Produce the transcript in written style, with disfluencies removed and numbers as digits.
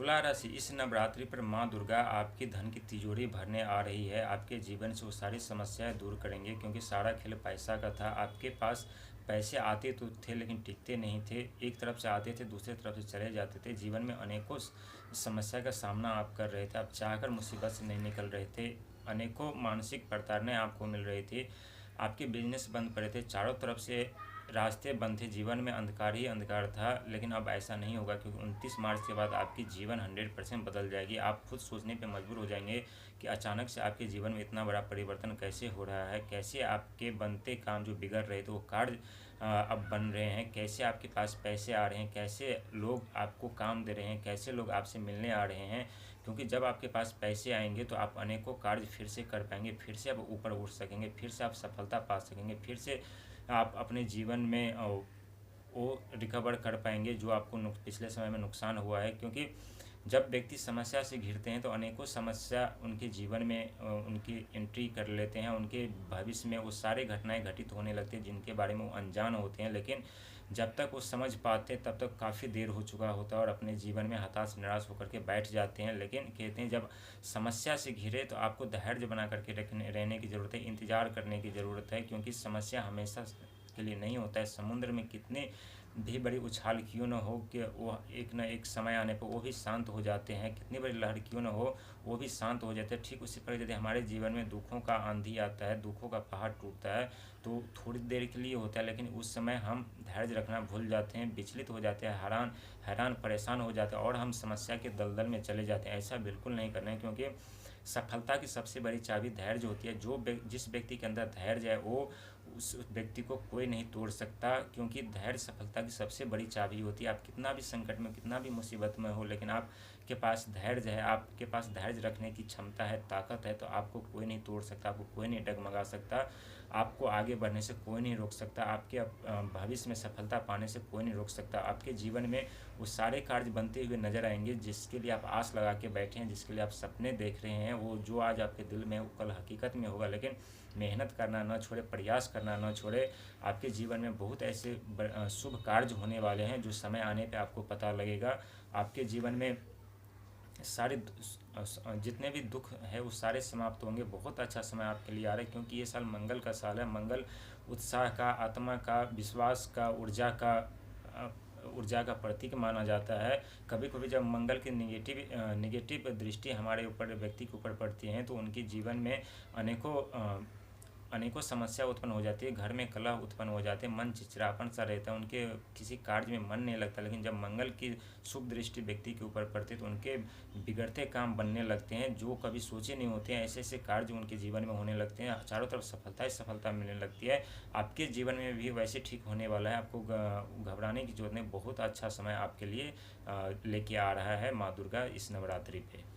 तुला राशि, इस नवरात्रि पर माँ दुर्गा आपकी धन की तिजोरी भरने आ रही है। आपके जीवन से वो सारी समस्याएं दूर करेंगे, क्योंकि सारा खेल पैसा का था। आपके पास पैसे आते तो थे लेकिन टिकते नहीं थे। एक तरफ से आते थे, दूसरी तरफ से चले जाते थे। जीवन में अनेकों समस्या का सामना आप कर रहे थे। आप चाहकर मुसीबत से नहीं निकल रहे थे। अनेकों मानसिक प्रताड़नाएं आपको मिल रही थी। आपके बिजनेस बंद पड़े थे, चारों तरफ से रास्ते बंद थे। जीवन में अंधकार ही अंधकार था। लेकिन अब ऐसा नहीं होगा, क्योंकि 29 मार्च के बाद आपकी जीवन 100% बदल जाएगी। आप खुद सोचने पे मजबूर हो जाएंगे कि अचानक से आपके जीवन में इतना बड़ा परिवर्तन कैसे हो रहा है। कैसे आपके बनते काम जो बिगड़ रहे थे वो कार्य अब बन रहे हैं। कैसे आपके पास पैसे आ रहे हैं। कैसे लोग आपको काम दे रहे हैं। कैसे लोग आपसे मिलने आ रहे हैं। क्योंकि जब आपके पास पैसे आएंगे तो आप अनेकों कार्य फिर से कर पाएंगे। फिर से आप ऊपर उठ सकेंगे। फिर से आप सफलता पा सकेंगे। फिर से आप अपने जीवन में वो रिकवर कर पाएंगे जो आपको पिछले समय में नुकसान हुआ है। क्योंकि जब व्यक्ति समस्या से घिरते हैं तो अनेकों समस्या उनके जीवन में उनकी एंट्री कर लेते हैं। उनके भविष्य में वो सारे घटनाएं घटित होने लगती हैं जिनके बारे में वो अनजान होते हैं। लेकिन जब तक वो समझ पाते हैं तब तक काफ़ी देर हो चुका होता है और अपने जीवन में हताश निराश होकर के बैठ जाते हैं। लेकिन कहते हैं जब समस्या से घिरे तो आपको धैर्य बना करके रहने की ज़रूरत है। इंतज़ार करने की ज़रूरत है, क्योंकि समस्या हमेशा के लिए नहीं होता है। समुद्र में कितने भी बड़ी उछाल क्यों न हो कि वो एक न एक समय आने पर वो भी शांत हो जाते हैं। कितनी बड़ी लहर क्यों न हो वो भी शांत हो जाते हैं। ठीक उसी प्रकार यदि हमारे जीवन में दुखों का आंधी आता है, दुखों का पहाड़ टूटता है, तो थोड़ी देर के लिए होता है। लेकिन उस समय हम धैर्य रखना भूल जाते हैं, विचलित हो जाते हैं, हैरान हैरान परेशान हो जाते हैं और हम समस्या के दलदल में चले जाते हैं। ऐसा बिल्कुल नहीं करना है, क्योंकि सफलता की सबसे बड़ी चाबी धैर्य होती है। जिस व्यक्ति के अंदर धैर्य है वो उस व्यक्ति को कोई नहीं तोड़ सकता, क्योंकि धैर्य सफलता की सबसे बड़ी चाबी होती है। आप कितना भी संकट में, कितना भी मुसीबत में हो, लेकिन आपके पास धैर्य है, आपके पास धैर्य रखने की क्षमता है, ताकत है, तो आपको कोई नहीं तोड़ सकता, आपको कोई नहीं डगमगा सकता, आपको आगे बढ़ने से कोई नहीं रोक सकता, आपके भविष्य में सफलता पाने से कोई नहीं रोक सकता। आपके जीवन में वो सारे कार्य बनते हुए नजर आएंगे जिसके लिए आप आस लगा के बैठे हैं, जिसके लिए आप सपने देख रहे हैं। वो जो आज आपके दिल में है वो कल हकीकत में होगा। लेकिन मेहनत करना न छोड़े, प्रयास करना न छोड़े। आपके जीवन में बहुत ऐसे शुभ कार्य होने वाले हैं जो समय आने पे आपको पता लगेगा। आपके जीवन में सारे जितने भी दुख है वो सारे समाप्त होंगे। बहुत अच्छा समय आपके लिए आ रहा है, क्योंकि ये साल मंगल का साल है। मंगल उत्साह का, आत्मा का, विश्वास का, ऊर्जा का प्रतीक माना जाता है। कभी कभी जब मंगल की निगेटिव दृष्टि हमारे ऊपर, व्यक्ति के ऊपर पड़ती है, तो उनके जीवन में अनेकों समस्या उत्पन्न हो जाती है। घर में कलह उत्पन्न हो जाते हैं, मन चिड़चिड़ापन सा रहता है, उनके किसी कार्य में मन नहीं लगता। लेकिन जब मंगल की शुभ दृष्टि व्यक्ति के ऊपर पड़ती है तो उनके बिगड़ते काम बनने लगते हैं, जो कभी सोचे नहीं होते हैं। ऐसे ऐसे कार्य उनके जीवन में होने लगते हैं, चारों तरफ सफलता ही सफलता मिलने लगती है। आपके जीवन में भी वैसे ठीक होने वाला है। आपको घबराने की जरूरत नहीं। बहुत अच्छा समय आपके लिए लेके आ रहा है माँ दुर्गा इस नवरात्रि पे।